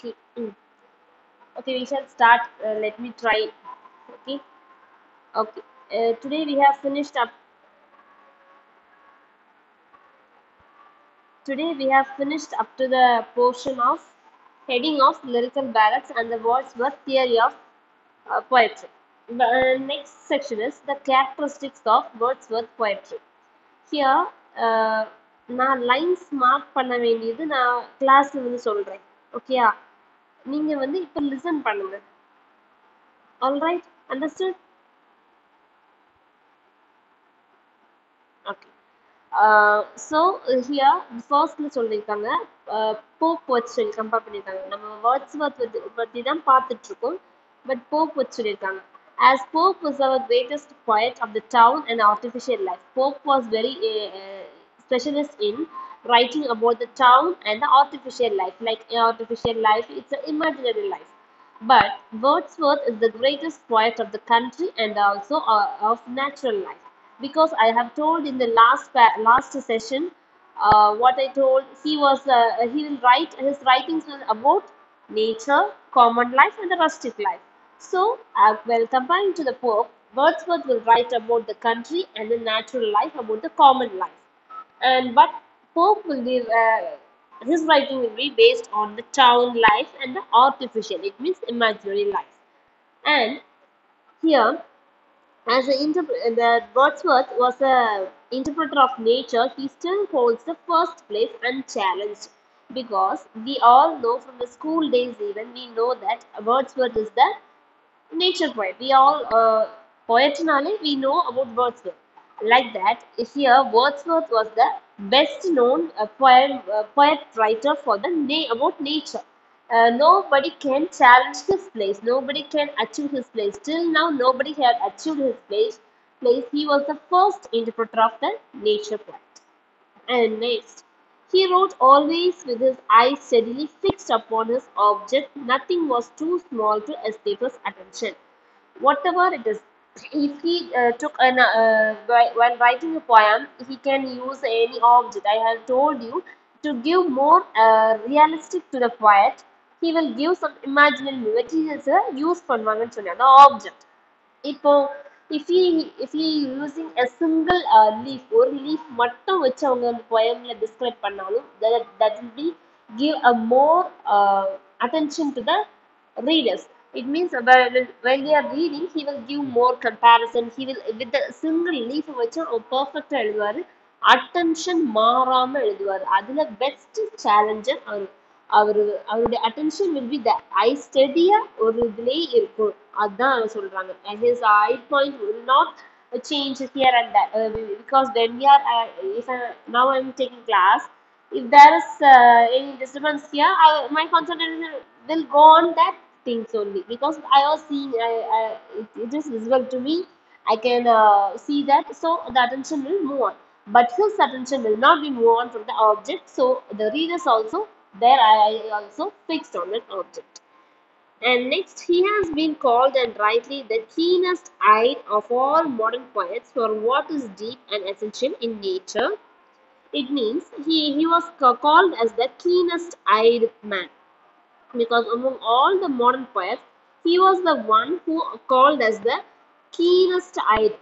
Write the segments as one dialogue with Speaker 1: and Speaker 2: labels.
Speaker 1: Okay. Okay, we shall start. Let me try. Okay. Okay. Today we have finished up. Today we have finished up to the portion of heading of lyrical ballads and the Wordsworth theory of poetry. The next section is the characteristics of Wordsworth poetry. Here, நான் lines mark பண்ண வேண்டியது நான் கிளாஸ்ல வந்து சொல்றேன். ஓகேயா? நீங்க வந்து இப்ப லிசன் பண்ணுங்க. Alright? Understood? Okay. So here firstல சொல்லியிருக்காங்க போப் வச்சு சொல்லி கம்பேர் பண்ணியிருக்காங்க. நம்ம வேர்ட்ஸ்வர்த் பத்தி தான் பார்த்துட்டு இருக்கோம். பட் போப் வச்சு சொல்லியிருக்காங்க. As Pope was our greatest poet of the town and artificial life. Pope was very specialist in writing about the town and the artificial life. Like artificial life, it's an imaginary life. But Wordsworth is the greatest poet of the country and also of natural life. Because I have told in the last session, what I told, he will write his writings will about nature, common life, and the rustic life. So, well, comparing to the Pope, Wordsworth will write about the country and the natural life, about the common life. And but Pope will give his writing will be based on the town life and the artificial. It means imaginary life. And here, as the Wordsworth was a interpreter of nature, he still holds the first place unchallenged because we all know from the school days even we know that Wordsworth is the nature poet. We all poetnally we know about Wordsworth. Like that, here Wordsworth was the best known poet writer for the about nature. Nobody can challenge his place. Nobody can achieve his place. Till now, nobody had achieved his place. He was the first interpreter of the nature poet. And next, he wrote always with his eyes steadily fixed upon his object. Nothing was too small to escape his attention. Whatever it is, if he took while writing a poem, he can use any object. I have told you to give more realistic to the poet. He will give some imaginary materials use பண்ணுவாங்கன்னு சொன்னேன் அந்த object. இப்போ if he using a single leaf ஒரு leaf மட்டும் வச்சு அவங்க அந்த poemல describe பண்ணாலும் that will be give a more attention to the readers. It means when they are reading, he will give more comparison. He will with the single leaf வச்சு அவன் perfect எழுதுவாரு. Attention மாறாம எழுதுவாரு. அதுல best challenger அவருடைய attention will be the eye steady ஒரு இதுலயே இருக்கும். அதான் அவங்க சொல்றாங்க. And his eye point will not change here and there because when we are now I'm taking class. If there is any disturbance here, my concentration will go on that things only because I was seeing it is visible to me. I can see that, so the attention will move on. But his attention will not be move on from the object. So the readers also their eye also fixed on that object. And next, he has been called and rightly the keenest eye of all modern poets for what is deep and essential in nature. It means he was called as the keenest eyed man because among all the modern poets, he was the one who called as the keenest eyed.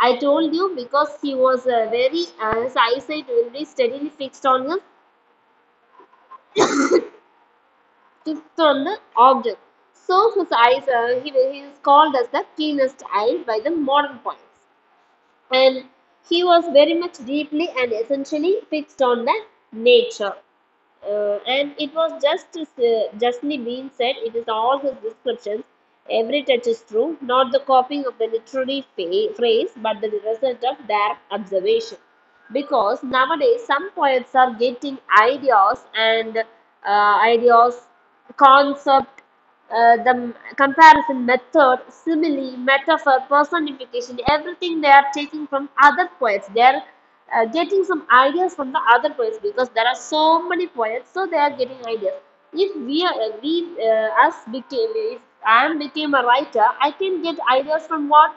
Speaker 1: I told you because he was very his eyesight will be steadily fixed on the object. So his eyes he is called as the keenest eye by the modern poets. And he was very much deeply and essentially fixed on the nature. And it was justly being said, it is all his descriptions. Every touch is true, not the copying of the literary phrase, but the result of their observation. Because nowadays some poets are getting ideas, concept, the comparison method, simile, metaphor, personification, everything they are taking from other poets. They are getting some ideas from the other poets because there are so many poets, so they are getting ideas. If if I became a writer, I can get ideas from what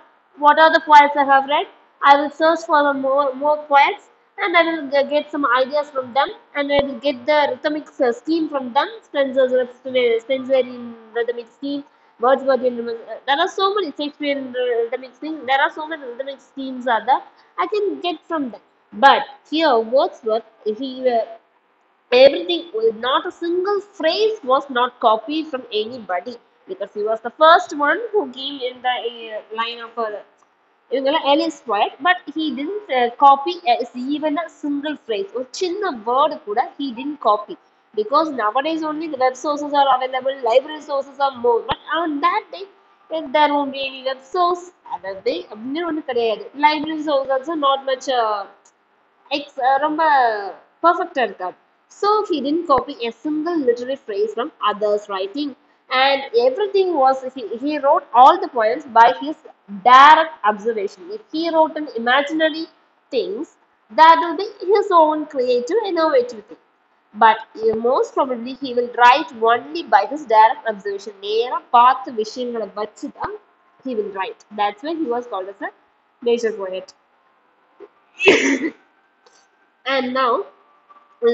Speaker 1: are the poets I have read. I will search for the more poets. and I will get some ideas from them, and I will get the rhythmic scheme from them. Spencerian rhythmic scheme, Wordsworthian. There are so many Shakespearean rhythmic schemes. There are so many rhythmic schemes are there. I can get from them. But here, Wordsworth, everything, not a single phrase was not copied from anybody, because he was the first one who came in the line of இவங்கெல்லாம் aliens poet, but he didn't copy even a single phrase. ஒரு சின்ன word கூட he didn't copy, because nowadays only the web sources are available, library sources are more, but on that day there won't be any web source. அதாவது அப்படின்னு ஒன்றும் கிடையாது. Library source also not much ரொம்ப perfect இருக்காது. So he didn't copy a single literary phrase from others' writing, and everything was he wrote all the poems by his direct observation. If he wrote an imaginary things, that will be his own creative, innovative thing. But most probably he will write only by his direct observation. நேரா பார்த்த விஷயங்களை வச்சு தான் he will write. That's why he was called as a nature poet. And now,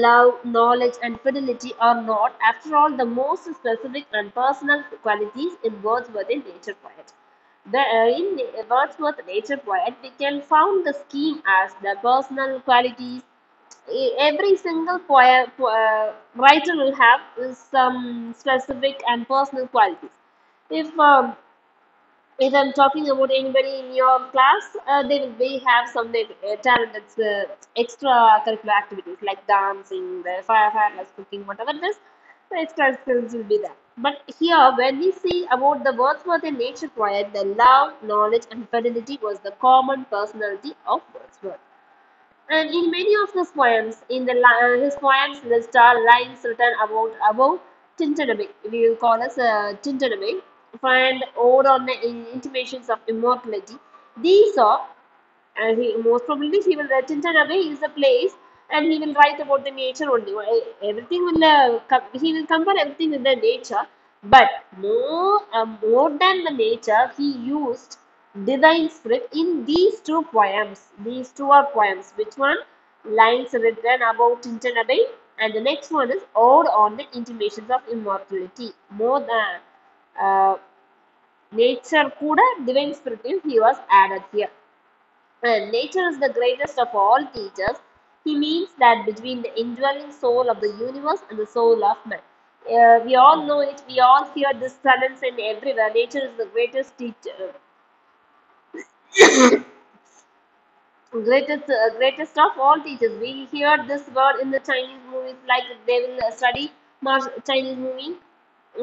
Speaker 1: love, knowledge, and fidelity are not, after all, the most specific and personal qualities in Wordsworth in Nature Poet. In Wordsworth Nature Poet, we can found the scheme as the personal qualities. Every single writer will have some specific and personal qualities. If I'm talking about anybody in your class, they will be have some talent that's extracurricular activities like dancing, the fire, cooking, whatever it is, the extra skills will be there. But here, when we see about the Wordsworth and nature poet, the love, knowledge, and fidelity was the common personality of Wordsworth. And in many of his poems, his poems list are lines written about Tintinabay. We will call as Tintinabay. Find ode on the intimations of immortality. These are, most probably he will Tintinabay is a place, and he will write about the nature only. Everything will he will compare everything with the nature, but more than the nature, he used divine spirit in these two poems. These two are poems. Which one? Lines written about Tintinabay, and the next one is ode on the intimations of immortality. More than nature kuda divine spirit he was added here. And nature is the greatest of all teachers. He means that between the indwelling soul of the universe and the soul of man. We all know it. We all hear this sentence in everywhere. Nature is the greatest teacher, greatest of all teachers. We hear this word in the Chinese movies, like they will study Chinese movie,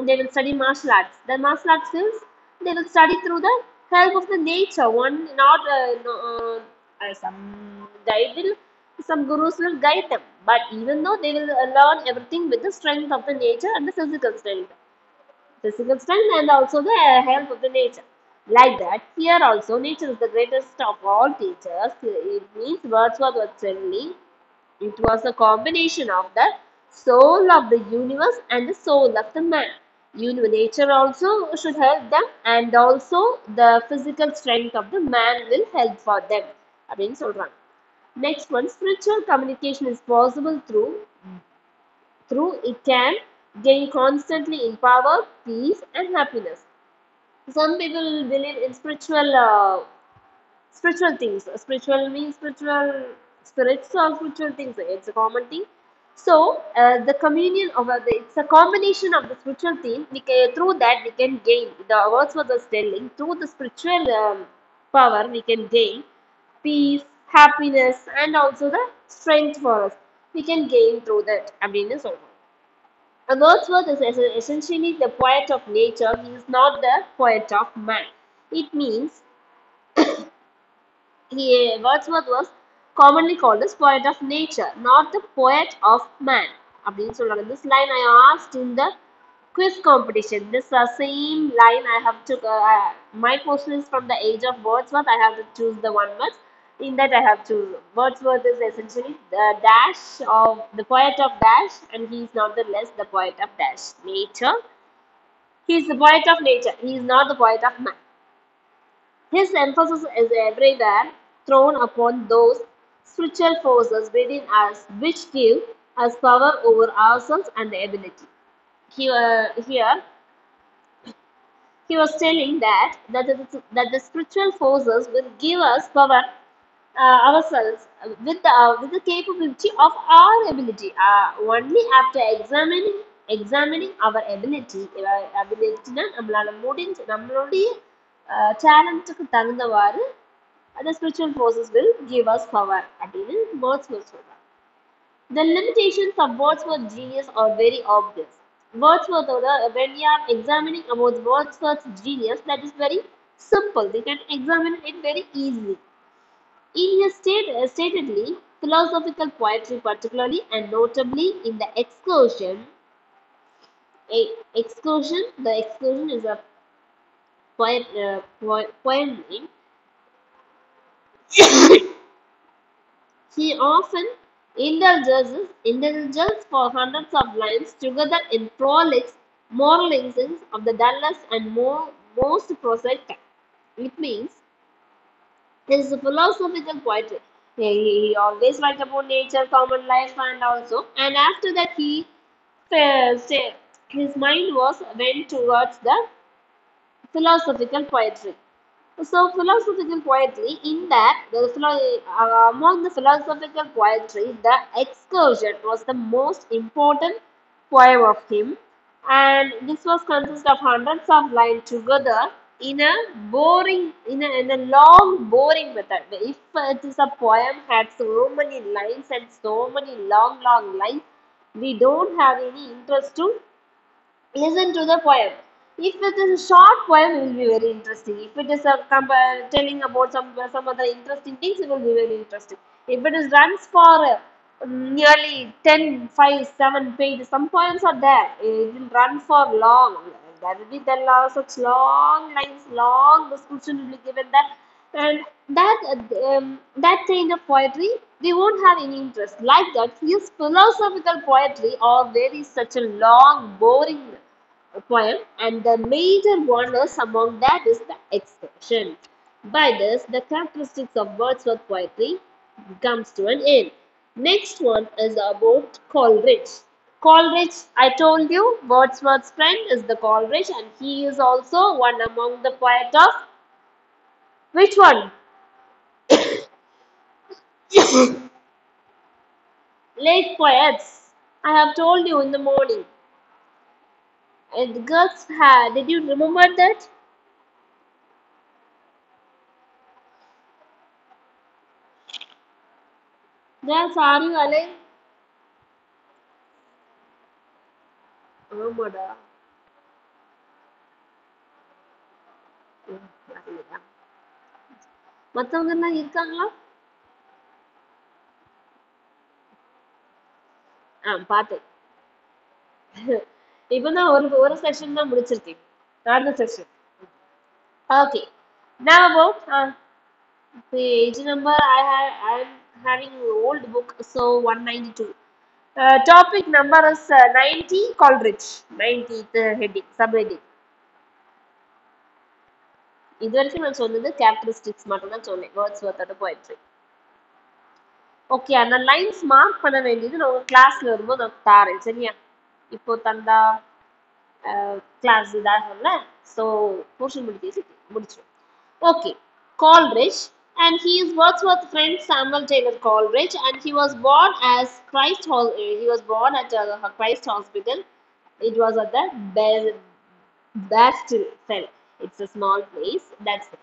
Speaker 1: they will study martial arts. The martial arts skills they will study through the help of the nature. One not no, some guide will, some gurus will guide them, but even though they will learn everything with the strength of the nature and the physical strength and also the help of the nature. Like that, here also nature is the greatest of all teachers. It means Wordsworth was telling it was a combination of the soul of the universe and the soul of the man. Nature also should help them, and also the physical strength of the man will help for them. அப்படின்னு சொல்றாங்க. Next one, spiritual communication is possible through it can gain constantly in power, peace, and happiness. Some people believe in spiritual things. Spiritual means spirits or spiritual things. It's a common thing. So the communion of it's a combination of the spiritual thing. Through that we can gain. The Wordsworth was telling, through the spiritual power we can gain peace, happiness, and also the strength for us. We can gain through that. அப்படின்னு சொல்றோம். Wordsworth is essentially the poet of nature. He is not the poet of man. It means Wordsworth was commonly called as poet of nature, not the poet of man. அப்படின்னு சொல்றாங்க. This line I asked in the quiz competition. This same line I have to. My question is from the age of Wordsworth. I have to choose the one word. In that I have to. Wordsworth is essentially the dash of the poet of dash, and he is not the less the poet of dash. Nature. He is the poet of nature. He is not the poet of man. His emphasis is everywhere thrown upon those spiritual forces within us which give us power over ourselves and the ability. Here he was telling that the spiritual forces will give us power ourselves with the capability of our ability. Only after examining our ability, ability நம்மளால முடிஞ்ச நம்மளுடைய டேலண்ட்டுக்கு தகுந்தவாறு the spiritual forces will give us power அப்படின்னு Wordsworth சொல்றாங்க. The limitations of Wordsworth's genius are very obvious. Wordsworth, when we are examining about Wordsworth's genius, that is very simple. We can examine it very easily. In his statedly philosophical poetry, particularly and notably in the the excursion is a poem name. He often indulges for hundreds of lines together in prolix moralizings of the dullest and most prosaic type. It means this is a philosophical poetry. He always write about nature, common life, and after that his mind was went towards the philosophical poetry. So philosophical poetry, in that among the philosophical poetry, the excursion was the most important poem of him, and this was consist of hundreds of lines together in a in a long boring method. If it is a poem had so many lines and so many long lines, we don't have any interest to listen to the poem. If it is a short poem, it will be very interesting. If it is a telling about some other interesting things, it will be very interesting. If it is runs for nearly 10, 5, 7 pages, some poems are there. It will run for long. There will be such long lines, long description will be given that, and that kind of poetry we won't have any interest. Like that, his philosophical poetry or very such a long, boring poem, and the major wonders among that is the expression. By this, the characteristics of Wordsworth poetry comes to an end. Next one is about Coleridge. Coleridge, I told you, Wordsworth's friend is the Coleridge, and he is also one among the poet of which one? Late poets. I have told you in the morning. Edgar's had. Did you remember that? Yes, are you alive? ஆமாடா. வரலையா? மத்தவங்க எல்லாம் இருக்காங்களா? பார்த்தேன். இப்பதான் ஒரு session தான் முடிச்சிருக்கேன். அடுத்த session. Okay. Now about page number I'm having old book, so 192. Topic number is 90, Coleridge. 90th heading, subheading. இது வரைக்கும் நான் சொன்னது characteristics மட்டும் தான் சொன்னேன் வேர்ட்ஸ்வர்த்தோட poetry. ஓகே, அந்த லைன்ஸ் மார்க் பண்ண வேண்டியது நான் உங்க கிளாஸ்ல வரும்போது நான் தாரேன், சரியா? இப்போ தந்தா கிளாஸ் இதாகல, ஸோ போர்ஷன் முடிச்சிடும். Okay, Coleridge, and he is Wordsworth's friend Samuel Taylor Coleridge, and he was born as he was born at Christ Hospital. It was at the Bastille Fell. It's a small place. That's it.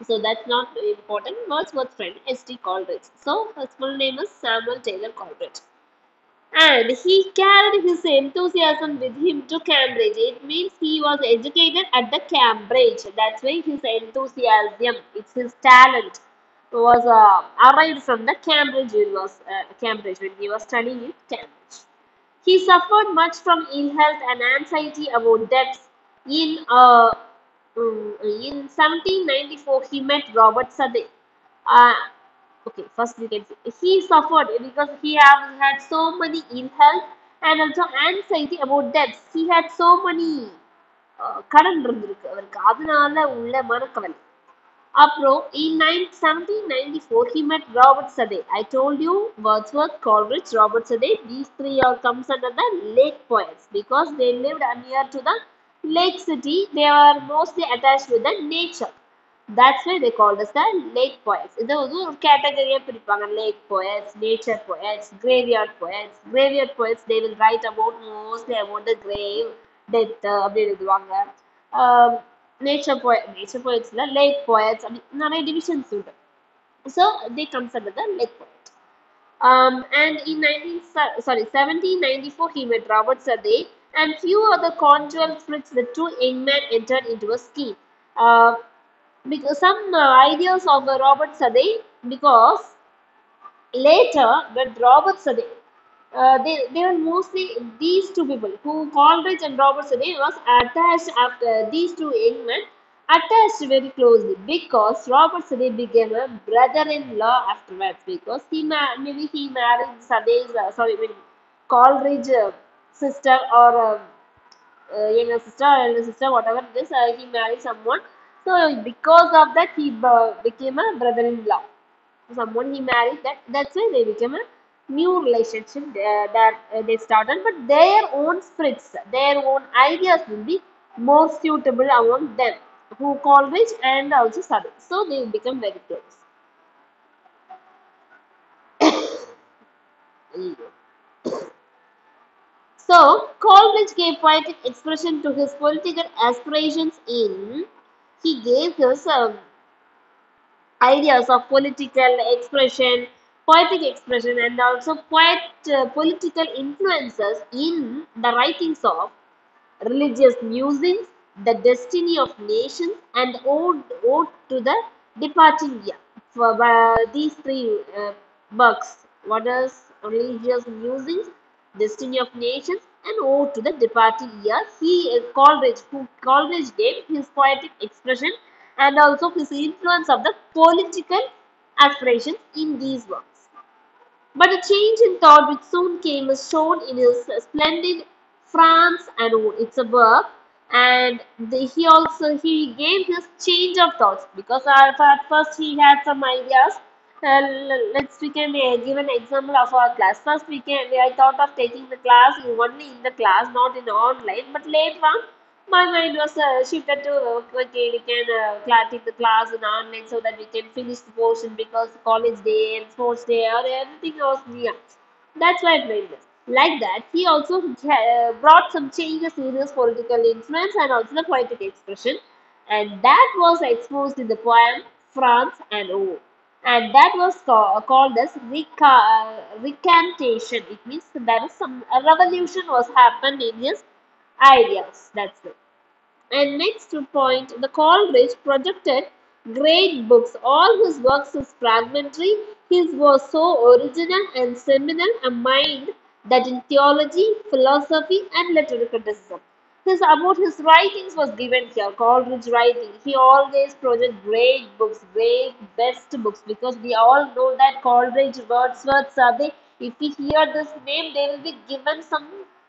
Speaker 1: So that's not important. Wordsworth's friend S.T. Coleridge. So his full name is Samuel Taylor Coleridge. And he carried his enthusiasm with him to Cambridge. It means he was educated at the Cambridge. That's why his enthusiasm, it's his talent, was arrived from the Cambridge Cambridge when he was studying in Cambridge. He suffered much from ill health and anxiety about debts. In 1794, he met Robert Southey. Okay, first we can see he suffered because he had so many ill health and also anxiety about debts. He had so many கடன் இருந்திருக்கு அவருக்கு, அதனால உள்ள மனக்கவலை. In 1794, he met Robert Sadie. I told you Wordsworth, Coleridge, Robert Sadie. These three are comes under the lake poets because they lived near to the lake city. They are mostly attached with the nature. That's why they called us the lake poets. இது வந்து ஒரு கேட்டகரியா பிரிப்பாங்க. Lake poets, nature poets, graveyard poets. Graveyard poets they will write about mostly about the grave, death அப்படி எழுதுவாங்க. Nature poets ல lake poets அப்படி நிறைய divisions உண்டு. So they consider the lake poet. And in 1794 he met Robert Sadie and few other conjugal spirits. The two young men entered into a scheme. Uh, because some ideas of Robert Sadie, because later when Robert Sadie, they were mostly these two people who Coleridge and Robert Sadie was attached after these two young men attached very closely because Robert Sadie became a brother-in-law afterwards because maybe he married Sadie's Coleridge sister or younger sister, elder sister, whatever it is, he married someone. So because of that, he became a brother-in-law. Someone he married. That's why they became a new relationship that they started. But their own spirits, their own ideas will be more suitable among them, who Coleridge and also Southern. So they become very close. So, Coleridge gave poetic expression to his political aspirations in, he gave his ideas of political expression, poetic expression, and also political influences in the writings of religious musings, the destiny of nations, and ode to the departing year. For these three works, what is religious musings, destiny of nations, and ode to the departing year, Coleridge gave his poetic expression and also his influence of the political aspirations in these works. But a change in thought which soon came is shown in his splendid France and it's a work, and he gave his change of thoughts because at first he had some ideas. We can give an example of our class. First I thought of taking the class only in the class, not in online. But later on, my mind was shifted to okay, we can take the class in online so that we can finish the portion because college day and sports day or everything was near. That's why I made this. Like that, he also brought some changes in his political influence and also the poetic expression, and that was exposed in the poem France and O. And that was called as recantation. It means there is some a revolution was happened in his ideas. That's it. And next point, the Coleridge projected great books. All his works is fragmentary. His was so original and seminal a mind that in theology, philosophy, and literary criticism. About his writings was given here, Coleridge writing. He always project great books, great best books, because we all know that Coleridge, Wordsworth, are they, if we hear this name, they will be given some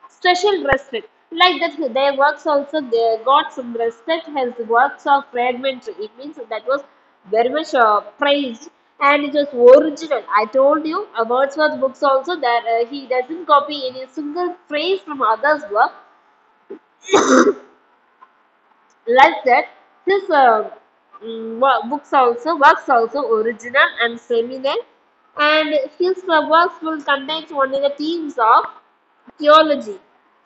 Speaker 1: special respect. Like that, their works also they got some respect. His works are fragmentary. It means that was very much praised and it was original. I told you Wordsworth books also that he doesn't copy any single phrase from others' work. Like that, his works also original and seminal, and his works will contain only the themes of theology,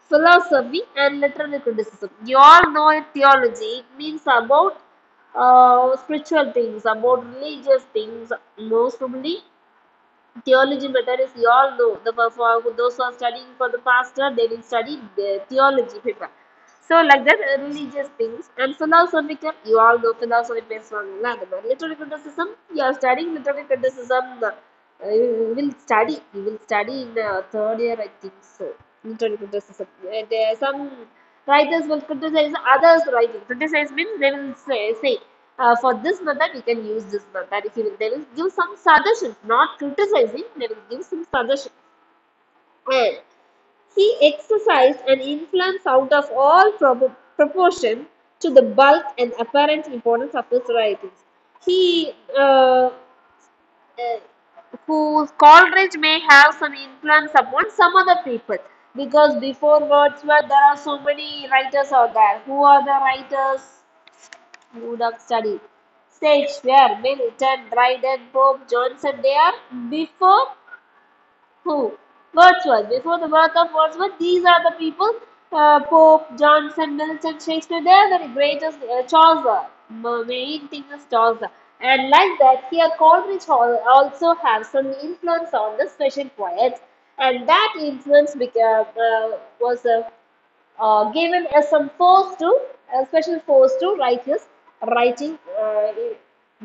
Speaker 1: philosophy, and literary criticism. You all know it, theology. It means about spiritual things, about religious things, most probably theology method is you all know for those who are studying for the pastor they will study the theology paper. So like that religious things and philosophical you all know philosophy based on literary criticism. You are studying literary criticism. You will study in the third year I think so. Literary criticism. There are some writers will criticize others writing. Criticize means they will say for this method, we can use this method. If they will give some suggestions, not criticizing, they will give some suggestions. And he exercised an influence out of all proportion to the bulk and apparent importance of his writings. he uh, whose Coleridge may have some influence upon some other people. Because before Wordsworth, there are so many writers out there. Who are the writers you would have studied? Shakespeare, Milton, Dryden, Pope, Johnson. They are before who? Wordsworth. Before the birth of Wordsworth, these are the people. Pope, Johnson, Milton, Shakespeare. They are the greatest. Chaucer. Main thing is Chaucer. And like that, here Coleridge also has some influence on the special poets, and that influence was given as some force to a special force to write his writing.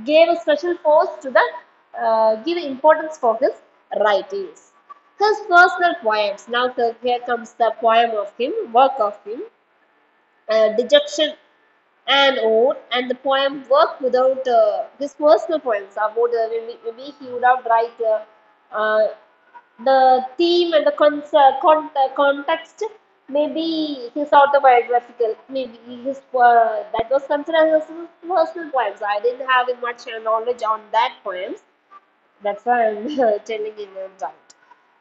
Speaker 1: Gave a special force to the give importance for his writings. His personal poems. Now here comes the poem of him, work of him, Dejection and Ode, and the poem Work Without his personal poems about maybe he would have write the theme and the context, maybe his autobiographical, maybe his that was considered as his personal poems. I didn't have much knowledge on that poems. That's why I'm telling in a doubt.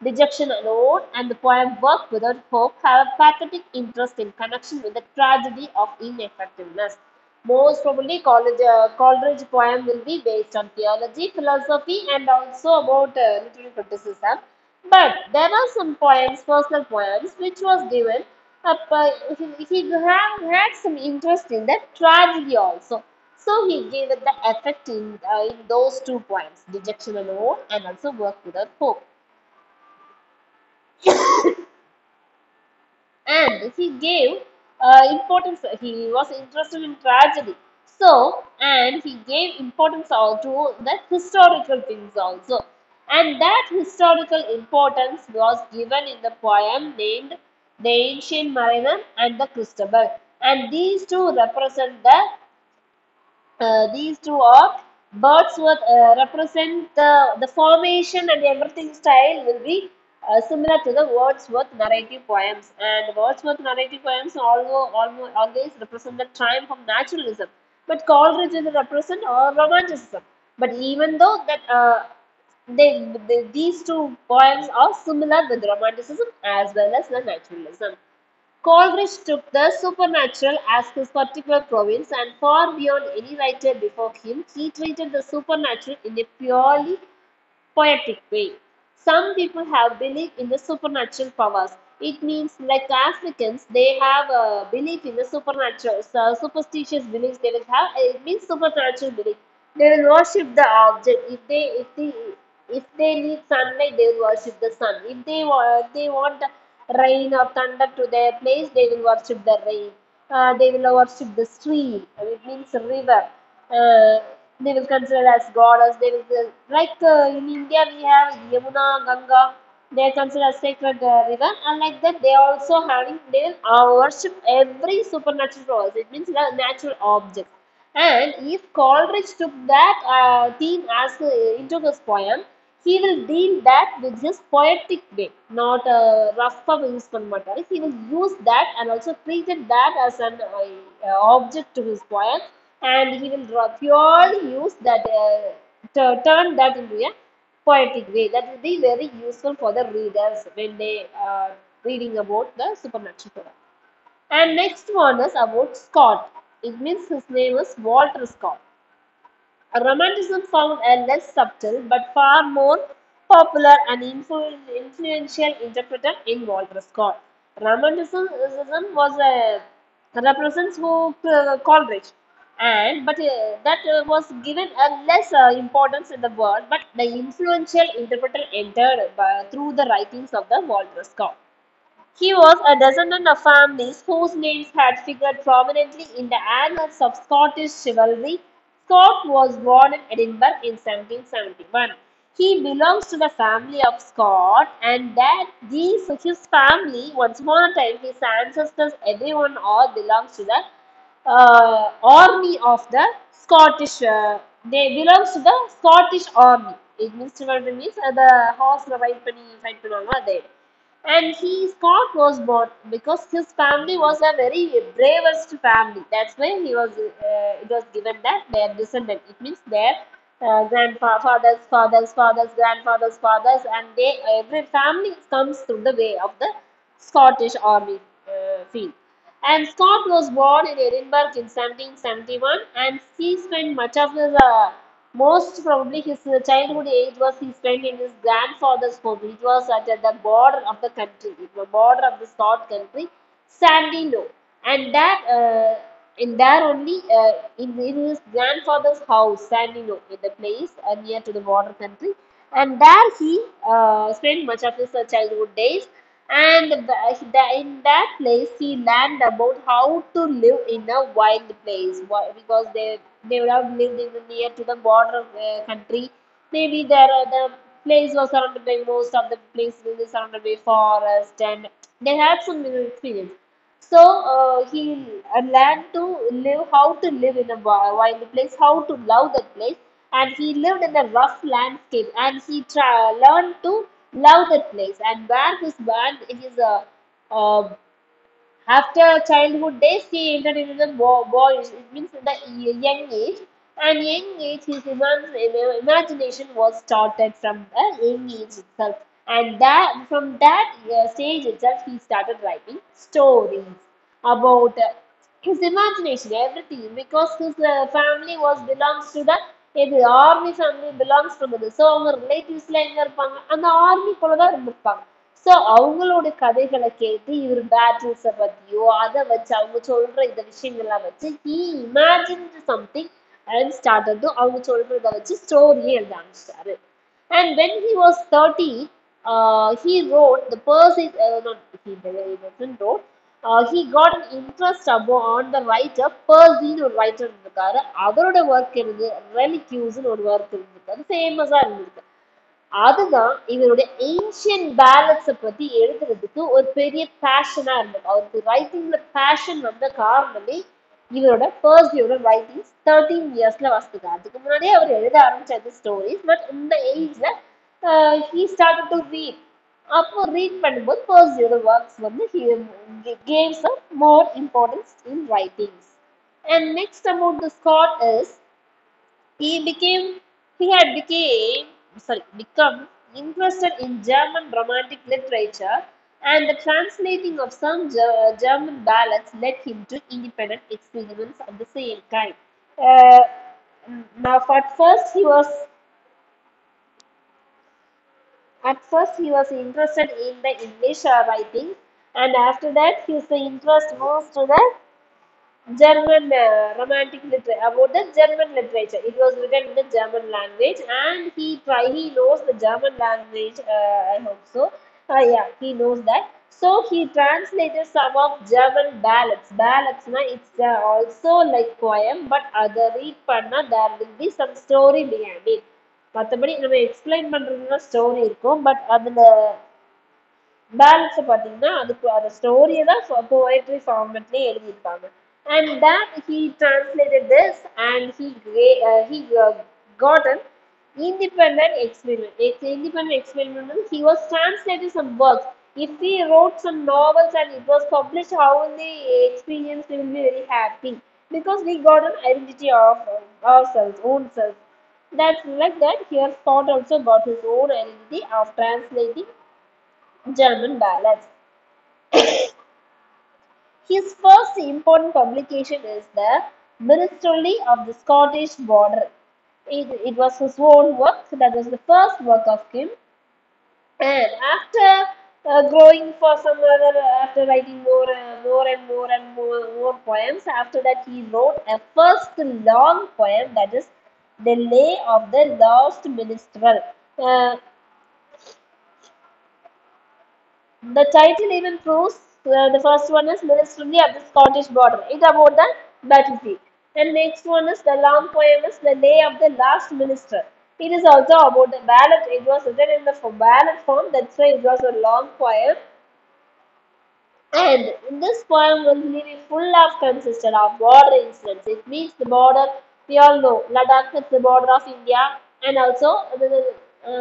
Speaker 1: Dejection alone and the poem Work Without Hope have a pathetic interest in connection with the tragedy of ineffectiveness. Most probably, Coleridge poem will be based on theology, philosophy, and also about literary criticism. But there are some poems, personal poems, which was given up. He had some interest in the tragedy also. So he gave it the effect in those two poems, Dejection alone and also Work Without Hope. And he gave importance, he was interested in tragedy, so and he gave importance also to the historical things also, and that historical importance was given in the poem named The Ancient Mariner and the Christabel, and these two represent these two are Wordsworth represent the formation and everything style will be similar to the Wordsworth narrative poems, and Wordsworth narrative poems always represent the triumph of naturalism, but Coleridge will represent romanticism. But even though that these two poems are similar with romanticism as well as the naturalism. Coleridge took the supernatural as his particular province, and far beyond any writer before him, he treated the supernatural in a purely poetic way. Some people have belief in the supernatural powers. It means, like Africans, they have a belief in the supernatural, so superstitious beliefs they will have. It means supernatural belief. They will worship the object. If they need sunlight, they will worship the sun. If they want rain or thunder to their place, they will worship the rain. They will worship the stream. It means river. Uh, they will consider as goddess. They will like in India we have Yamuna, Ganga. They are considered as sacred river, and like that they are also having they will worship every supernatural powers. It means the natural object. And if Coleridge took that theme as into his poem, he will deal that with his poetic way, not rough use பண்ண He will use that and also treated that as an object to his poem, and he will purely use that turn that into a poetic way. That will be very useful for the readers when they are reading about the supernatural power. And next one is about Scott. It means his name is Walter Scott. Romanticism found a less subtle but far more popular and influential interpreter in Walter Scott. Romanticism was a represents who Coleridge, and but that was given a less importance in the world, but the influential interpreter entered through the writings of the Walter Scott. He was a descendant of families whose names had figured prominently in the annals of Scottish chivalry. Scott was born in Edinburgh in 1771. He belongs to the family of Scott, and that his family, once upon a time, his ancestors, everyone all belongs to the army of the Scottish. They belongs to the Scottish army. It means chivalry means the horse ride பண்ணி fight பண்ணுவாங்க அதே. And Scott was born because his family was a very bravest family. That's why it was given that their descendant. It means their grandfathers, fathers, grandfathers, fathers, and every family comes through the way of the Scottish army field. And Scott was born in Edinburgh in 1771, and he spent much of his most probably his childhood age was he spent in his grandfather's home. It was at the border of the country, it was border of the Scott country, Sandino, and that in there only in his grandfather's house, Sandino, in the place near to the border country, and there he spent much of his childhood days. And in that place, he learned about how to live in a wild place. Because they would have lived in the near to the border country. Maybe the place was surrounded by most of the place was surrounded by forest, and they had some experience. So he learned to live how to live in a wild place, how to love that place, and he lived in a rough landscape, and he learned to love that place. And where his band his uh, after childhood days, he entered into the boyish, it means in the young age. And young age, his imagination was started from the young age itself. And that from that stage itself, he started writing stories about his imagination, everything, because his family was belongs to the army family belongs to the so அவங்க ரிலேட்டிவ்ஸ்ல எங்க இருப்பாங்க அந்த ஆர்மிக்குள்ள தான் இருந்திருப்பாங்க. So அவங்களோட கதைகளை கேட்டு இவர் பேட்டில்ஸை பத்தியோ அதை வச்சு அவங்க சொல்ற இந்த விஷயங்கள்லாம் வச்சு he imagine something and started அவங்க சொல்றத வச்சு ஸ்டோரியே எழுத ஆரம்பிச்சிட்டாரு. And when he was 30, he wrote the Percy, not he doesn't wrote, he got an interest on the writer Percyன்னு ஒரு ரைட்டர் இருந்திருக்காரு. அவரோட ஒர்க் இருந்து ரெலிக்யூஸ்ன்னு ஒரு ஒர்க் இருந்திருக்காரு, ஃபேமஸா இருந்திருக்கு. அதுதான் இவருடைய ஏன்ஷியன் பேலட்ஸை பத்தி எழுதுறதுக்கு ஒரு பெரிய பேஷனா இருந்தது. அவருக்கு ரைட்டிங்ல பேஷன் வந்த காரணமே இவரோட பர்சியோட ரைட்டிங்ஸ் 13 இயர்ஸ்ல வாசித்துக்கு. அதுக்கு முன்னாடியே அவர் எழுத ஆரம்பிச்சாரு ஸ்டோரிஸ். பட் இந்த ஏஜ்ல ஹீ ஸ்டார்டட் டு ரீட். அப்போ ரீட் பண்ணும்போது பர்சியோட ஒர்க்ஸ் வந்து gave some more importance in writings. And next about the Scott is he became he had become interested in German romantic literature, and the translating of some German ballads led him to independent experiments of the same kind. Uh, now, at first he was interested in the English writing, and after that his interest moves to the German romantic literature, about the German literature. It was written in the German language, and he knows the German language. I hope so. Yeah, he knows that. So he translated some of German ballads. Ballads, na, it's also like poem, but other read panna there will be some story behind it. மற்றபடி நம்ம explain பண்றதுன்னா story இருக்கும், but அதுல balance பார்த்தீங்கன்னா அதுக்கு அந்த ஸ்டோரியை தான் போயட்ரி ஃபார்மேட்லேயே எழுதியிருப்பாங்க. And that he translated this, and he got an independent experiment. Independent experiment means he was translating some works. If he wrote some novels and it was published, how will the experience will be very happy, because we got an identity of ourselves, own self. That's like that. Here Scott also got his own identity of translating German ballads. His first important publication is the Minstrelsy of the Scottish Border. It was his own work. That was the first work of him. And after growing for some other, after writing more poems, after that he wrote a first long poem, that is the Lay of the Lost Minstrel. Uh, The title even proves the first one is Minstrelsy of the Scottish Border. It's about the battlefield. And next one is the long poem is The Lay of the Last Minister. It is also about the ballad. It was written in the ballad form. That's why it was a long poem. And in this poem will be full of consistent of border incidents. It means the border, we all know, Ladakh is the border of India, and also the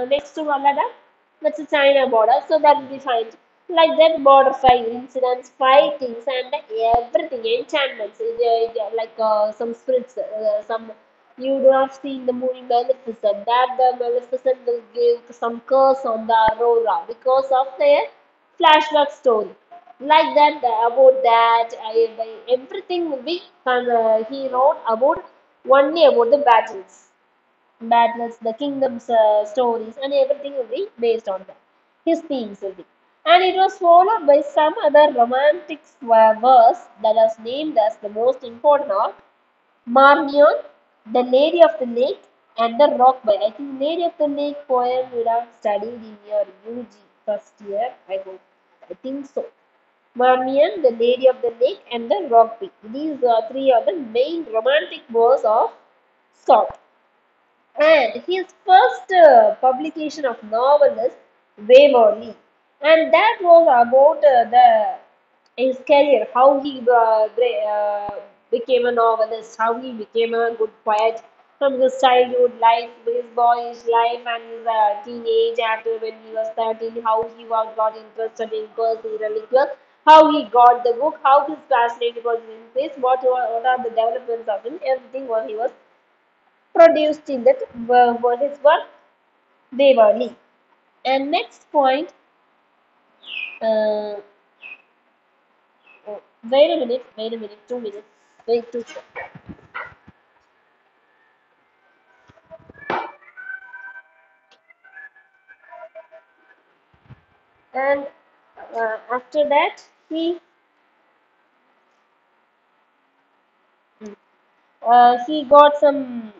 Speaker 1: next to Ladakh, that's the China border, so that will be fine. Like that, border fight incidents, fightings, and everything, enchantments, like some spirits, some you do have seen the movie Maleficent. That the Maleficent will give some curse on the Aurora because of their flashback story. Like that, about that, everything will be he wrote about only about the battles, the kingdoms, stories, and everything will be based on that. His themes will be. And it was followed by some other romantic verse that was named as the most important of Marmion, the Lady of the Lake, and the Rock Boy. I think Lady of the Lake poem you would have studied in your UG first year, I hope. I think so. Marmion, the Lady of the Lake, and the Rock Boy. These three are the main romantic verse of Scott. And his first publication of novel is Waverley, and that was about the his career, how he became a novelist, how he became a good poet from his childhood life, his boyish life, and his teenage after when he was 13, how he got interested in Percy Reliquia, how he got the book, how his fascination was increased, what are the developments of him, everything what he was produced in that his work Devali. And next point, uh, wait a minute, 2 minutes, wait 2 seconds. And after that, he got some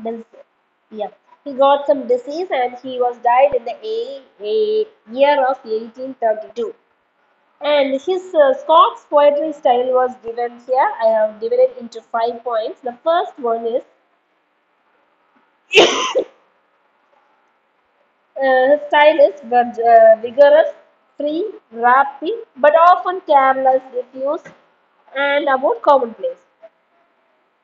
Speaker 1: dis- yeah, he got some disease and he was died in the year of 1832. And his Scott's poetry style was given here. I have divided into 5 points. The first one is his style is vigorous, free, rapid, but often careless, diffuse, and about commonplace.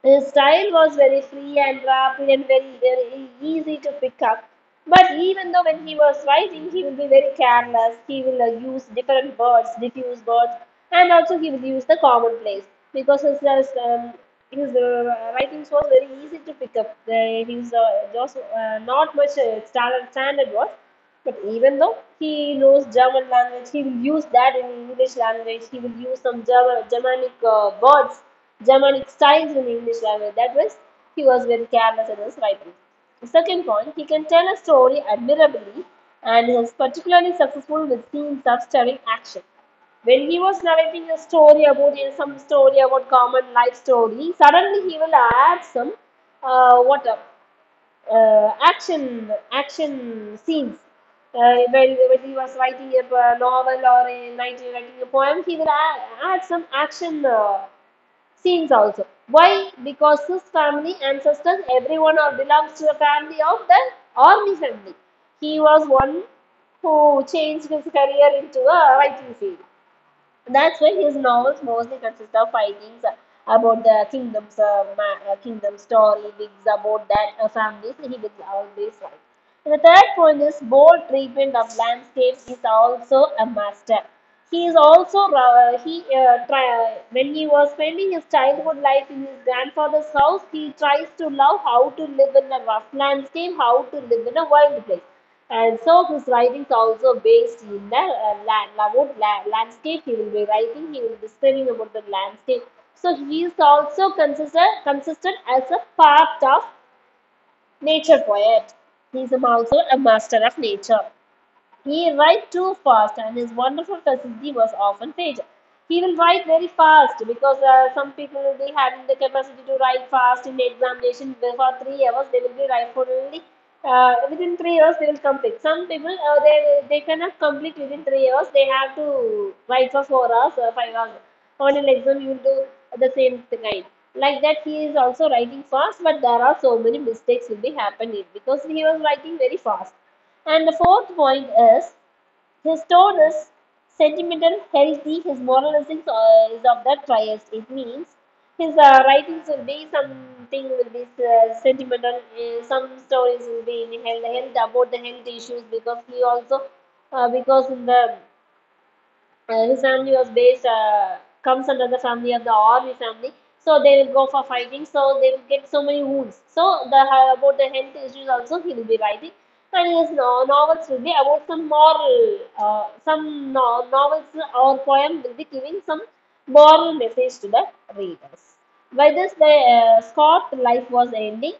Speaker 1: His style was very free and rapid and very easy to pick up. But even though when he was writing, he will be very careless. He will use different words, diffuse words, and also he will use the commonplace because his writings was very easy to pick up. His just not much standard words. But even though he knows German language, he will use that in English language. He will use some Germanic words, Germanic styles in English language. That was he was very careless in his writing. The second point, he can tell a story admirably and is particularly successful with scenes of stirring action. When he was narrating a story about some story about common life story, suddenly he will add some what action scenes. When he was writing a novel or writing a poem, he will add some action scenes also. Why? Because his family, ancestors, everyone or belongs to a family of the army family. He was one who changed his career into a writing field. That's why his novels mostly consist of fightings about the kingdom story, bigs about that families. He will always write. And the third point is bold treatment of landscape is also a master. He is also when he was spending his childhood life in his grandfather's house, he tries to love how to live in a rough landscape, how to live in a wild place. And so his writings also based in the landscape. He will be writing, he will be describing about the landscape. So he is also consisted as a part of nature poet. He is also a master of nature. He write too fast and his wonderful facility was often faded. He will write very fast because some people will be having the capacity to write fast in the examination. For 3 hours they will be write for only within 3 hours they will complete. Some people they cannot complete within 3 hours. They have to write for 4 hours, 5 hours. On an exam you will do the same kind. Like that he is also writing fast, but there are so many mistakes will be happening because he was writing very fast. And the fourth point is his tone is sentimental, healthy. His moralism is of that triest. It means his writings will be something will be sentimental. Some stories will be in health about the health issues because he also because in the his family was based comes under the family of the army family, so they will go for fighting, so they will get so many wounds, so the about the health issues also he will be writing, and his novels will be about some moral, novels or poem will be giving some moral message to the readers. By this the Scott life was ending.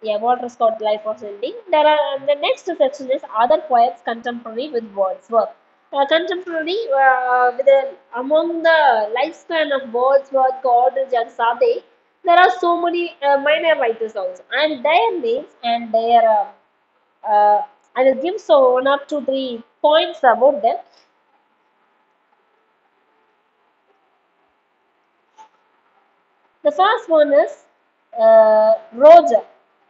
Speaker 1: Yeah, Walter Scott life was ending. There are the next section is other poets contemporary with Wordsworth. Contemporary with among the lifespan of Wordsworth, Coleridge, and Sade, there are so many minor writers also, and their names and their I will give so one or two three points about them. The first one is Roger.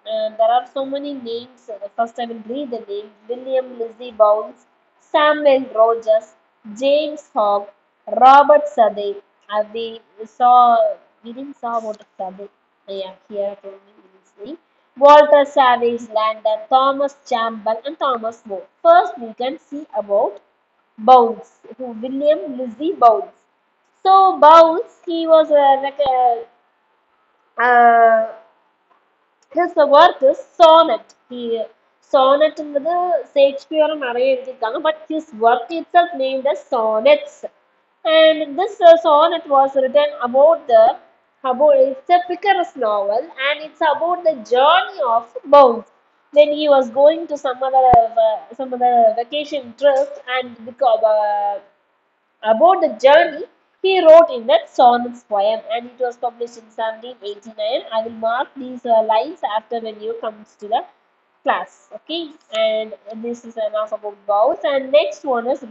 Speaker 1: There are so many names. First, I will read the name: William Lizzie Bounds, Samuel Rogers, James Hogg, Robert Southey. We didn't saw about Southey. Yeah, here only we will see. Walter Savage Landon, Thomas Campbell, and Thomas More. First, we can see about Bounds, who William Lizzie Bounds. So Bounds, he was like a his work is sonnet. Sonnet Shakespeare நிறைய எழுதியிருக்காங்க, but his work itself named as sonnets. And this sonnet was written about it's a picaresque novel, and it's about the journey of Bones when he was going to some other vacation trip, and because about the journey, he wrote in that sonnets poem, and it was published in 1789. I will mark these lines after when you comes to the class. Okay, and this is enough about Bowes. And next one is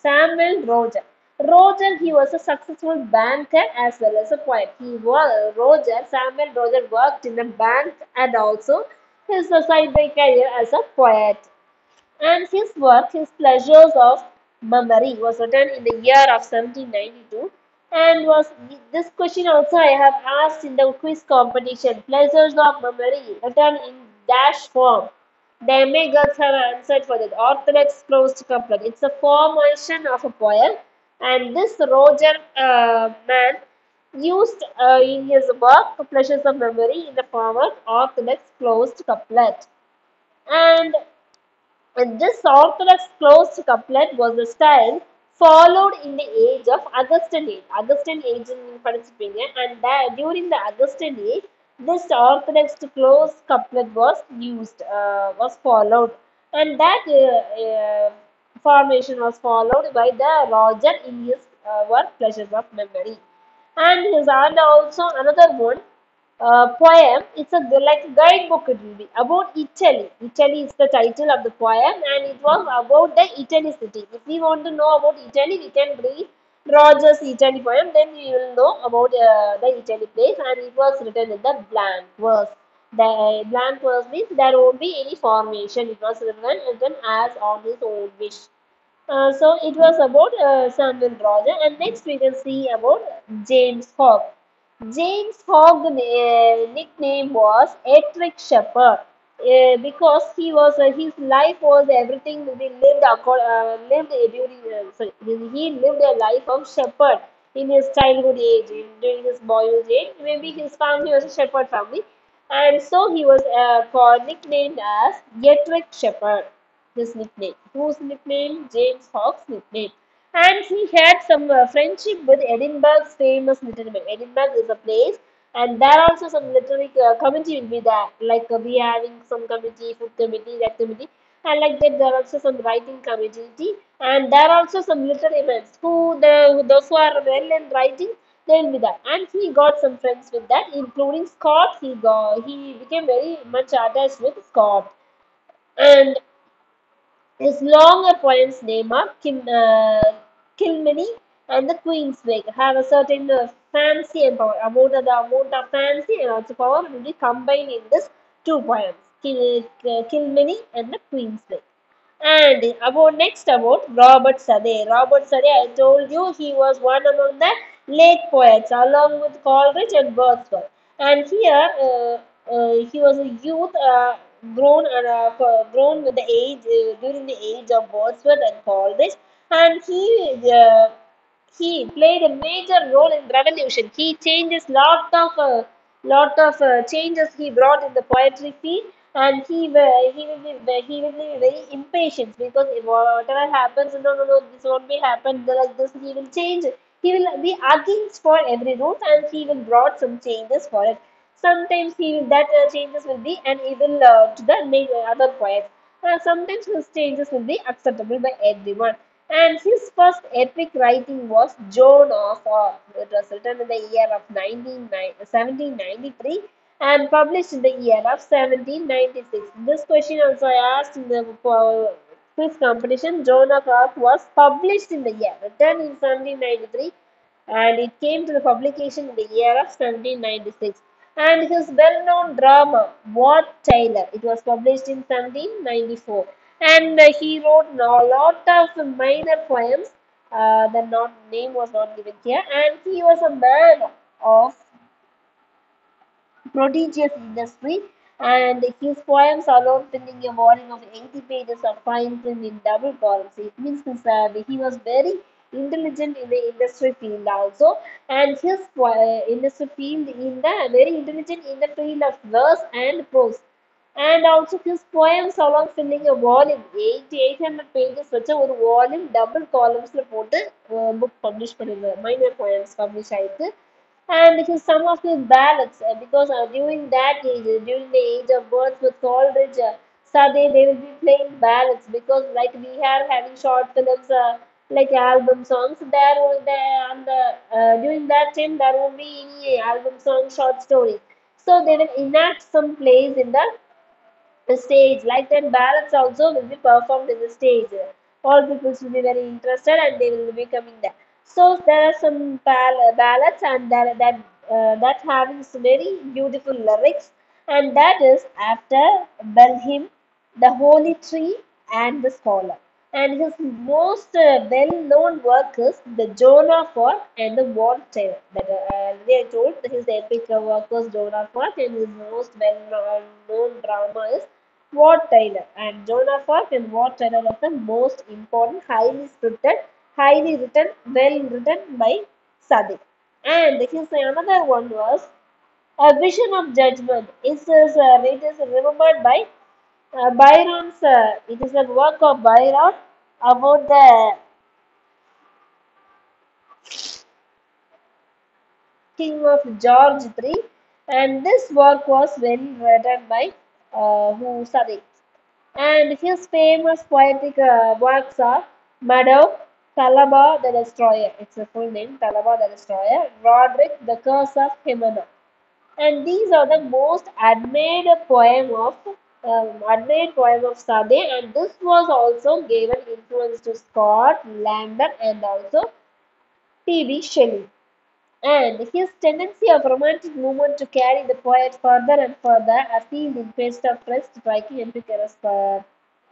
Speaker 1: Samuel Roger. Roger, he was a successful banker as well as a poet. Samuel Roger worked in a bank and also his side by career as a poet. And his work, his Pleasures of Memory, was written in the year of 1792, and was this question also I have asked in the quiz competition. Pleasures of Memory, written in dash form. The MA girls have answered for that. Orthodox closed couplet. It's a formation of a poem, and this Roger man used in his work Pleasures of Memory in the form of orthodox closed couplet. And this orthodox closed couplet was the style followed in the age of Augustan age. Augustan age in படிச்சிருப்பீங்க, and that during the Augustan age, this orthodox closed couplet was followed, and that formation was followed by the Roger in his work Pleasures of Memory. And also another one poem. It's a like guidebook. It will be about Italy. Italy is the title of the poem, and it was about the Italy city. If we want to know about Italy, we can read Roger's Italy poem. Then we will know about the Italy place, and it was written in the blank verse. The blank verse means there won't be any formation. It was written as on his own wish. So it was about Samuel Roger, and next we can see about James Hogg. James Hogg's nickname was Ettrick Shepherd because his life was everything he lived he lived a life of shepherd in his childhood age, during his boyhood age. Maybe his family was a shepherd family, and so he was nicknamed as Ettrick Shepherd. His nickname. Whose nickname? James Hogg's nickname. And he had some friendship with Edinburgh's famous literature. Edinburgh is a place, and there are also some literary committee will be there. Like we having some committee, food committee, that committee, and like that there are also some writing committee, and there are also some literary events. Those who are well in writing, they will be there. And he got some friends with that, including Scott. He became very much attached with Scott, and his longer poems name are Kilmeny and the Queen's Wake have a certain fancy and power. The amount of fancy and also power will be combined in this two poems, Kilmeny and the Queen's Wake. And about Robert Southey. Robert Southey, I told you he was one among the late poets along with Coleridge and Wordsworth. And here he was a youth. grown with the age during the age of Wordsworth and Coleridge, and he played a major role in revolution. He changes lot of changes he brought in the poetry field, and he will be very impatient because if whatever happens, no, this won't be happen like this. He will change. He will be against for every rule, and he will brought some changes for it. Sometimes he will, that changes will be and he will to the other poets. Sometimes his changes will be acceptable by everyone. And his first epic writing was Joan of Arc. It was written in the year of 1793 and published in the year of 1796. This question also I asked in the quiz competition. Joan of Arc was published in the year, written in 1793, and it came to the publication in the year of 1796. And his well-known drama, Wat Tyler, it was published in 1794. And he wrote a lot of minor poems. The name was not given here. And he was a man of prodigious industry, and his poems alone filling a volume of 80 pages of fine print in double columns. It means he was very intelligent in the industry field also, and his industry field in the very intelligent in the field of verse and prose. And also his poems along filling a volume 800 pages வச்ச ஒரு volume double columns போட்டு book publish பண்ணிருந்தார். Minor poems publish ஆயிருக்கு. And some of his ballads because during that age, during the age of birth with Coleridge, Sade, they will be playing ballads because like we are having short films like album songs. There and during that time there won't be any album song short stories. So they will enact some plays in the stage. Like that, ballads also will be performed in the stage. All people will be very interested and they will be coming there. So there are some ballads and that having some very beautiful lyrics, and that is after Belhim, the Holy Tree, and the Scholar. And his most well-known work is the Joan of Arc and the War Tale. That they told that his epic work was Joan of Arc, and his most well-known drama is War Taylor. And Joan of Arc and War Taylor are the most important, highly written, well written by Sadiq. And his another one was A Vision of Judgment. It is remembered by Byron's. It is a work of Byron about the king of George III, and this work was well written by Sadiq. And his famous poetic works are Meadow, Talaba the Destroyer, it's a full name, Talaba the Destroyer, Roderick, The Curse of Himena. And these are the most admired poem of Sade, and this was also given influence to Scott, Langdon, and also T.B. Shelley. And his tendency of romantic movement to carry the poet further and further appealed in quest of fresh, striking, and picaresque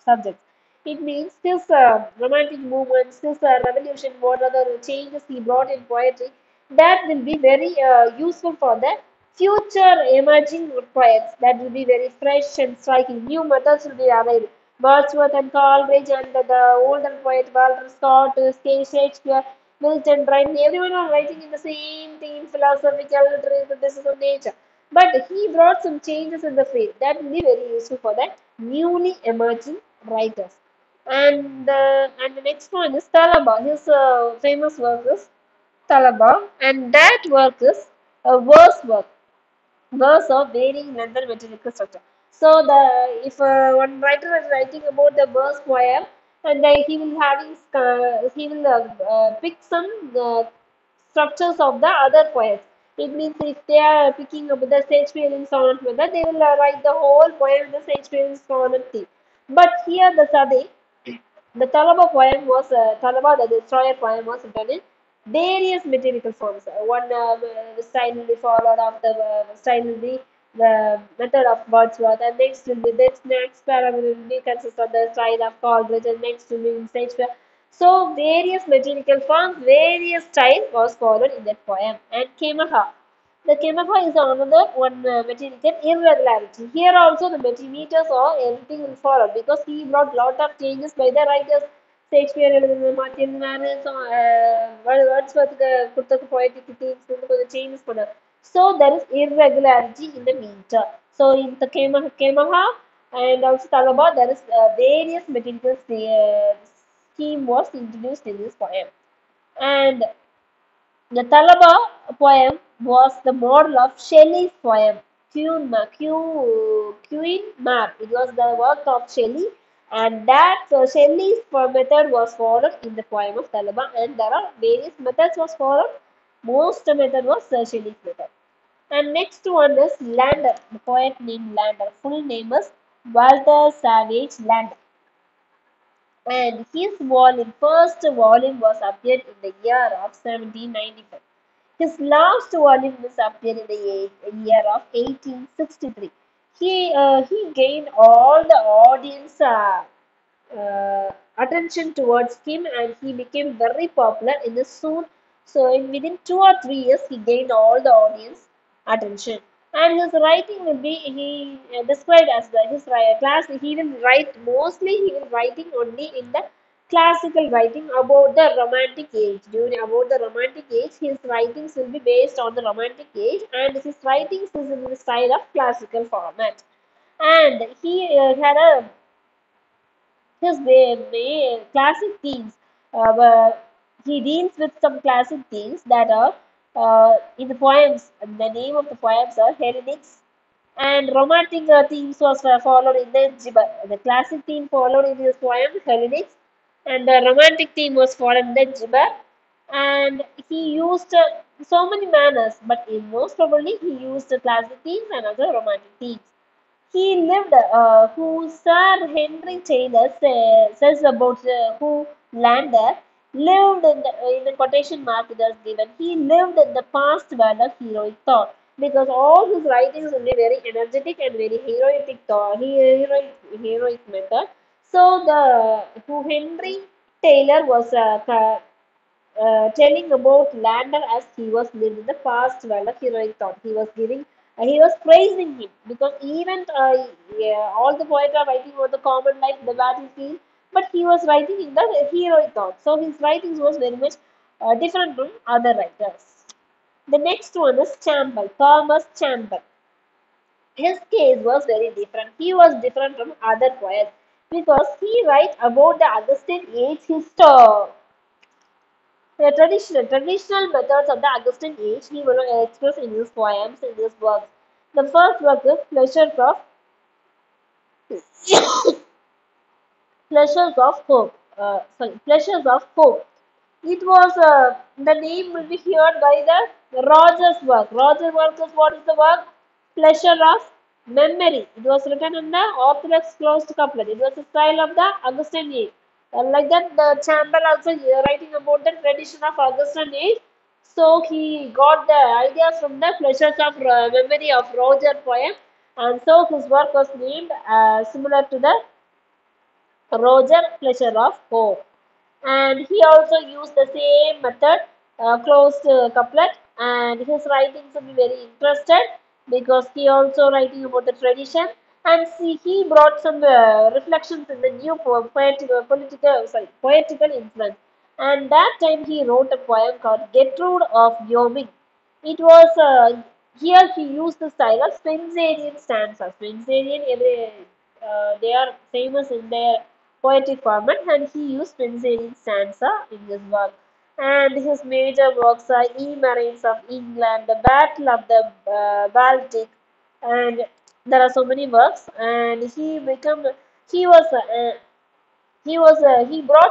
Speaker 1: subjects. It means his romantic movements, his revolution, what other changes he brought in poetry, that will be very useful for the future emerging poets. That will be very fresh and striking. New methods will be available. Wordsworth and Coleridge and the older poet Walter Scott, Shakespeare, Milton, Dryden, everyone are writing in the same theme, philosophical, criticism of nature. But he brought some changes in the field that will be very useful for the newly emerging writers. And the next one is Talaba. His famous work is Talaba, and that work is a verse work, verse of varying length and metrical structure. So the if one writer is writing about the verse poem, and he will pick some structures of the other poets. It means if they are picking up the Shakespearean sonnet method, they will write the whole poem in the Shakespearean sonnet theme. But here the Sade, the Talaba the Destroyer poem was written in various metrical forms. One style will be followed of the style will be the method of Wordsworth, and next will be this next paragraph will be consist of the style of Coleridge, and next will be Shakespeare. So various metrical forms, various style was followed in that poem. And Kemaha. The chemical is another one metimeter irregularity. Here also the metimeters or everything will follow because he brought lot of changes by the writers. Shakespeare Martin Manus Wordsworth the poetic themes the changes for the so there is irregularity in the meter. So in the Kemaha and also Talaba there is various materials scheme was introduced in this poem. And the Talaba poem was the model of Shelley's poem, Queen Mab. It was the work of Shelley, and that Shelley's method was followed in the poem of Talaba, and there are various methods was followed. Most method was Shelley's method. And next one is Lander, the poet named Lander. Full name is Walter Savage Lander. And his first volume was appeared in the year of 1795. His last volume was appeared in the year of 1863. He gained all the audience attention towards him, and he became very popular in the soon. So in within 2 or 3 years, he gained all the audience attention. And his writing will be he described as class. He will write mostly. He will writing only in the classical writing about the romantic age. During about the romantic age, his writings will be based on the romantic age, and his writings is in the style of classical format. And he had a his classic themes. He deals with some classic themes that are in the poems. And the name of the poems are Hellenics, and romantic themes was followed in the Gibber. The classic theme followed in his poem Hellenics, and the romantic theme was followed in the Gibber. And he used so many manners, but in most probably he used the classic themes and other romantic themes. He lived, who Sir Henry Taylor says about who Lander lived in the quotation mark that's given. He lived in the past world of heroic thought because all his writings will be very energetic and very heroic thought, heroic method. So the who Henry Taylor was telling about Lander as he was lived in the past world of heroic thought. He was giving, he was praising him because even yeah, all the poets are writing about the common life, the battlefield, but he was writing in the heroic thought. So his writings was very much different from other writers. The next one is Campbell, Thomas Campbell. His case was very different. He was different from other poets because he writes about the Augustan age history. The traditional methods of the Augustan age he will express in his poems in his works. The first work is Pleasures of Hope. Pleasures of Hope. It was the name will be heard by the Rogers work. Rogers work is what is the work? Pleasure of Memory. It was written in the Orthodox closed couplet. It was the style of the Augustan age. Like that, the Campbell also writing about the tradition of Augustan age. So he got the ideas from the Pleasures of Memory of Roger poem, and so his work was named similar to the Roger Pleasure of Hope. And he also used the same method, closed couplet, and his writings will be very interested because he also writing about the tradition, and see he brought some reflections in the new poetical influence. And that time he wrote a poem called Gertrude of Wyoming. It was here he used the style of Spenserian stanzas. Spenserian, they are famous in their poetic format, and he used Spenserian stanza in his work. And his major works are E. Marines of England, The Battle of the Baltic, and there are so many works. And he brought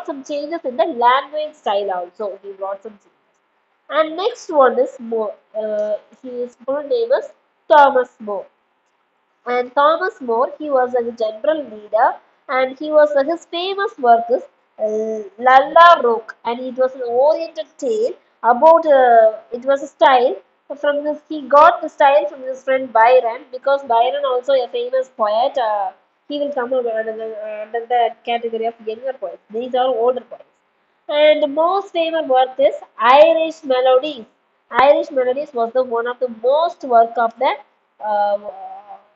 Speaker 1: some changes in the language style also. He brought some changes. And next one is More. His full name is Thomas More. And Thomas More, he was a general leader, and his famous work is Lalla Rookh, and it was an oriented tale about it was a style from this. He got the style from his friend Byron because Byron also a famous poet. He will come under the category of younger poets. These are older poets. And the most famous work is Irish Melodies. Irish Melodies was the one of the most work of the uh,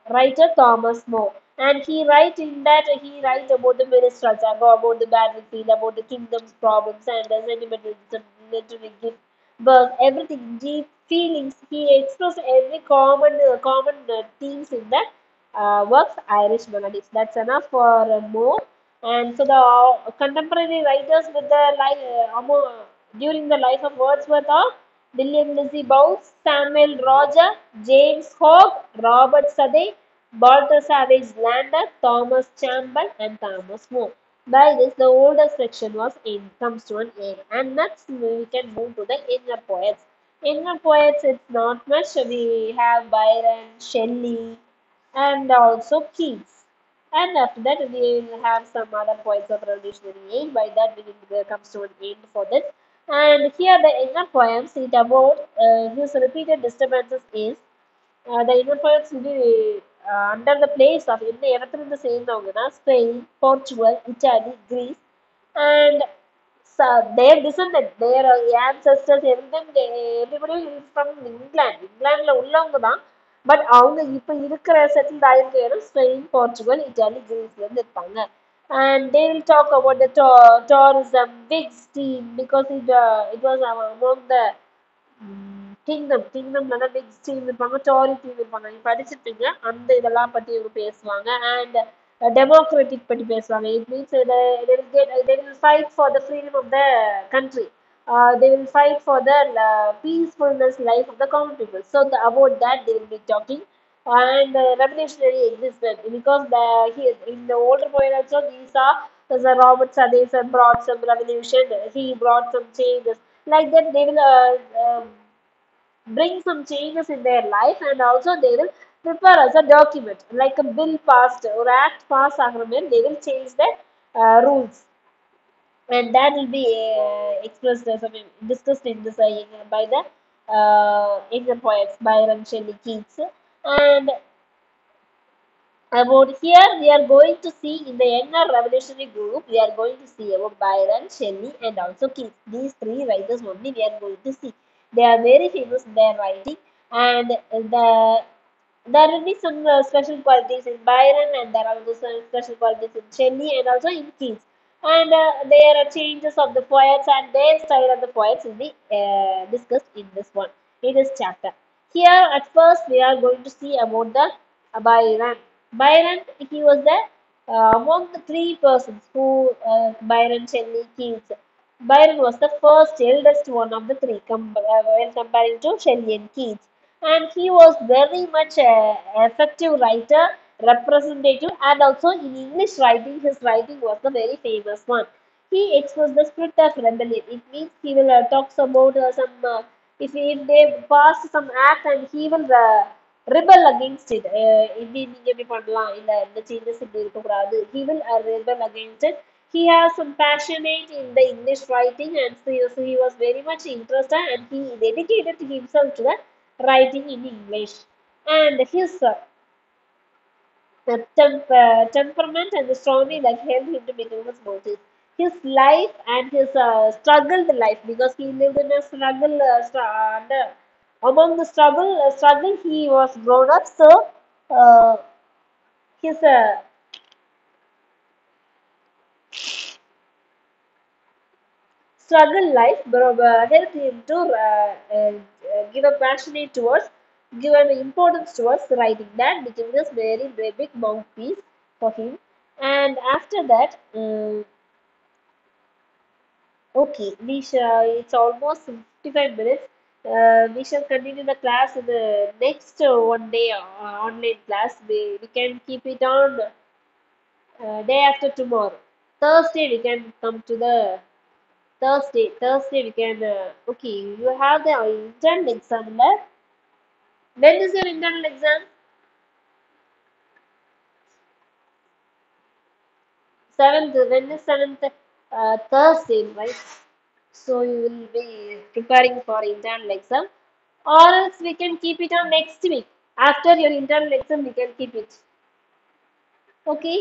Speaker 1: writer Thomas More, and he write about the minstrels, about the battlefield, about the kingdom's problems and the sentimentalism, literary gift, birth, everything, deep feelings. He expressed every common themes in that works Irish Melodies. That's enough for More. And so the contemporary writers with the during the life of Wordsworth are William Lizzie Bowles, Samuel Roger, James Hogg, Robert Southey, Walter Savage Landor, Thomas Campbell, and Thomas More. By this, the older section was in comes to an end, and next we can move to the younger poets. Younger poets, it's not much. We have Byron, Shelley, and also Keats. And after that, we will have some other poets of revolutionary age. By that, we will comes to an end for this. And here, the inner poems it about his repeated disturbances is the inner poems will be under the place of in the இடத்திலிருந்து சேர்ந்தவங்கன்னா Spain, Portugal, Italy, Greece, and so their descendants, their ancestors, everything, everybody is from England. இங்கிலாந்துல உள்ளவங்க தான். But அவங்க இப்ப இருக்கிற settled ஆயிருக்க இடம் Spain, Portugal, Italy, கிரீஸ்ல இருந்து இருப்பாங்க. And they will talk about the tourism, big steam, because it was among the கிங்டம்ல பிக் டீம் இருப்பாங்க, டாரி டீம் இருப்பாங்க. நீங்க படிச்சிருப்பீங்க. அந்த இதெல்லாம் பத்தி இவங்க பேசுவாங்க. அண்ட் டெமோக்ராட்டிக் பத்தி பேசுவாங்க. It means they will fight for the freedom of the country. They will fight for the peacefulness life of the common people. So about that they will be talking. And revolutionary existed because in the older point also these are the Robert Southey brought some revolution. He brought some changes. Like that, they will bring some changes in their life, and also they will prepare as a document like a bill passed or act passed agreement. They will change the rules, and that will be expressed as discussed in this by the Indian poets Byron, Shelley, Keats. And about here, we are going to see in the younger revolutionary group, we are going to see about Byron, Shelley, and also Keats. These three writers only we are going to see. They are very famous in their writing, and there will be some special qualities in Byron, and there are also some special qualities in Shelley, and also in Keats. And there are changes of the poets, and their style of the poets will be discussed in this one, in this chapter. Here, at first, we are going to see about the Byron. Byron, he was the among the three persons who Byron, Shelley, Keats. Byron was the first eldest one of the three, when comparing to Shelley and Keats, and he was very much effective writer, representative, and also in English writing, his writing was the very famous one. He expressed the spirit of rebellion. It means he will talks about some if they pass some act and he will rebel against it. இப்படி நீங்க எப்படி பண்ணலாம் இல்ல இந்த changes இப்படி இருக்கக்கூடாது. He will rebel against it. He has some passionate in the English writing, and so he was very much interested, and he dedicated himself to the writing in English. And his temperament and the story that helped him to become a notice. His life and his struggled life, because he lived in a struggle under among the struggle he was grown up. So his struggle life helped him to give a passionate towards, give an importance towards writing. That became this very big mouthpiece for him. And after that, okay, we shall. It's almost 55 minutes. We shall continue the class in the next one day online class. We can keep it on day after tomorrow. Thursday we can come to the Thursday we can. Okay, you have the internal exam left. When is your internal exam? 7th. When is 7th? Thursday, right? So you will be preparing for internal exam, or else we can keep it on next week. After your internal exam, we can keep it. Okay.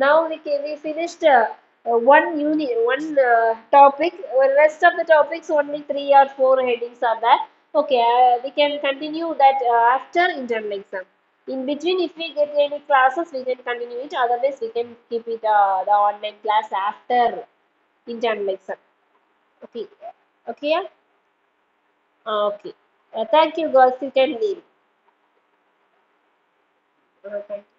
Speaker 1: Now we finished one unit, one topic. Rest of the topics only three or four headings are there. Okay, we can continue that after internal exam. In between, if we get any classes, we can continue it. Otherwise, we can keep it the online class after internal exam. Okay, okay, yeah? Okay. Thank you, girls. You can leave. Thank you.